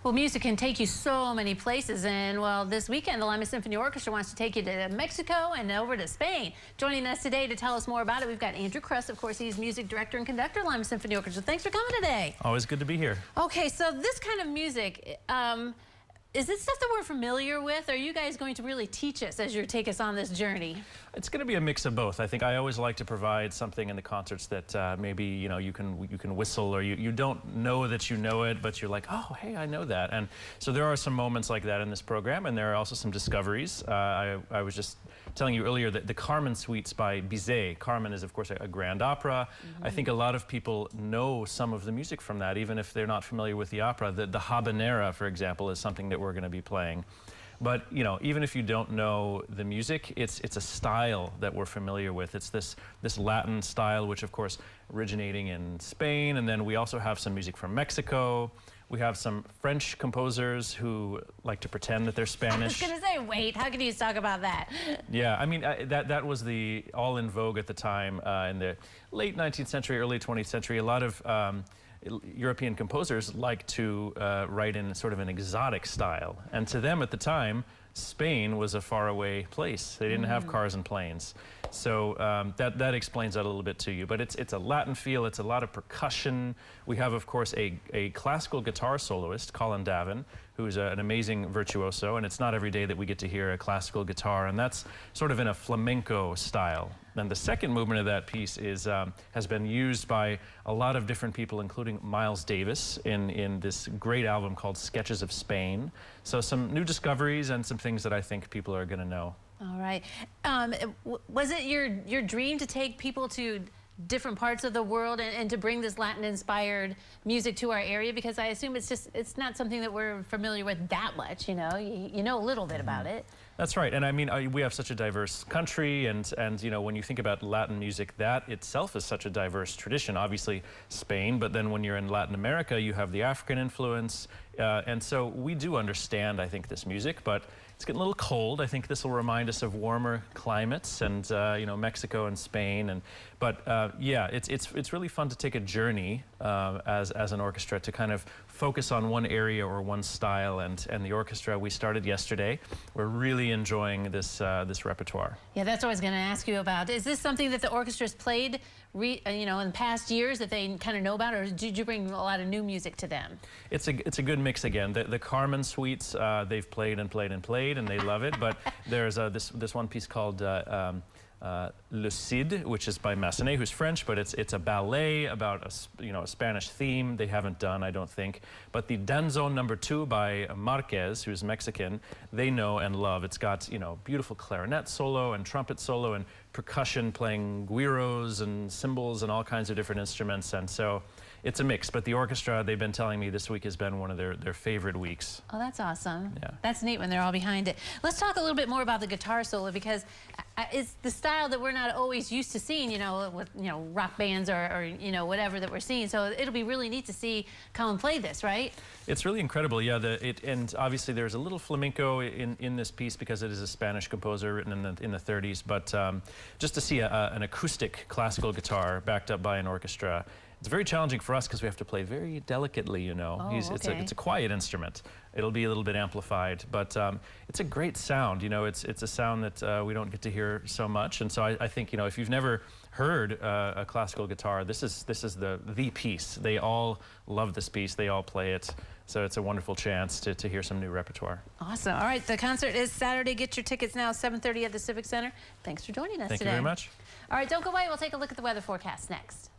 Well, music can take you so many places, and well, this weekend the Lima Symphony Orchestra wants to take you to Mexico and over to Spain. Joining us today to tell us more about it, we've got Andrew Crust. Of course, he's music director and conductor of Lima Symphony Orchestra. Thanks for coming today. Always good to be here. Okay, so this kind of music, is it stuff that we're familiar with? Or are you guys going to really teach us as you take us on this journey? It's going to be a mix of both. I think I always like to provide something in the concerts that maybe you can whistle, or you don't know that you know it, but you're like, oh, hey, I know that. And so there are some moments like that in this program, and there are also some discoveries. I was just telling you earlier that the Carmen suites by Bizet. Carmen is, of course, a grand opera. I think a lot of people know some of the music from that, even if they're not familiar with the opera. The habanera, for example, is something that we're going to be playing. But even if you don't know the music, it's a style that we're familiar with. It's this Latin style, which of course originating in Spain, and then we also have some music from Mexico. We have some French composers who like to pretend that they're Spanish. I was gonna say, wait, how can you talk about that? Yeah, I mean, that was the all in vogue at the time in the late 19th century, early 20th century. A lot of European composers like to write in sort of an exotic style. And to them at the time, Spain was a faraway place. They didn't have cars and planes. So that explains that a little bit to you. But it's a Latin feel, it's a lot of percussion. We have, of course, a classical guitar soloist, Colin Davin, who's an amazing virtuoso, and it's not every day that we get to hear a classical guitar, and that's sort of in a flamenco style. Then the second movement of that piece has been used by a lot of different people, including Miles Davis, in this great album called Sketches of Spain. So some new discoveries and some things that I think people are going to know. All right. Was it your dream to take people to different parts of the world and to bring this Latin-inspired music to our area? Because I assume it's not something that we're familiar with that much, you know a little bit about it. That's right, and I mean, we have such a diverse country, and when you think about Latin music, that itself is such a diverse tradition. Obviously Spain, but then when you're in Latin America, you have the African influence, and so we do understand, I think, this music, but it's getting a little cold. I think this will remind us of warmer climates, and Mexico and Spain, but yeah, it's really fun to take a journey as an orchestra to kind of focus on one area or one style, and the orchestra, we started yesterday. We're really enjoying this repertoire. Yeah, that's what I was going to ask you about. Is this something that the orchestra's played in past years that they kind of know about, or did you bring a lot of new music to them? It's a good mix again. The Carmen suites, they've played and played and played, and they love it. But there's this one piece called Le Cid, which is by Massenet, who's French, but it's a ballet about a Spanish theme. They haven't done, I don't think. But the Danzón No. 2 by Marquez, who's Mexican, they know and love. It's got beautiful clarinet solo and trumpet solo and percussion playing guiros and cymbals and all kinds of different instruments, and so it's a mix. But the orchestra, they've been telling me this week has been one of their favorite weeks. Oh, that's awesome. Yeah. That's neat when they're all behind it. Let's talk a little bit more about the guitar solo, because it's the style that we're not always used to seeing, with rock bands or whatever that we're seeing. So it'll be really neat to see Colin play this, right? It's really incredible, yeah. And obviously there's a little flamenco in this piece because it is a Spanish composer written in the 30s. But just to see an acoustic classical guitar backed up by an orchestra, it's very challenging for us because we have to play very delicately, Oh, okay. It's a quiet instrument. It'll be a little bit amplified, but it's a great sound. It's a sound that we don't get to hear so much. And so I think, if you've never heard a classical guitar, this is the piece. They all love this piece. They all play it. So it's a wonderful chance to hear some new repertoire. Awesome. All right, the concert is Saturday. Get your tickets now, 7:30 at the Civic Center. Thanks for joining us today. Thank you very much. All right, don't go away. We'll take a look at the weather forecast next.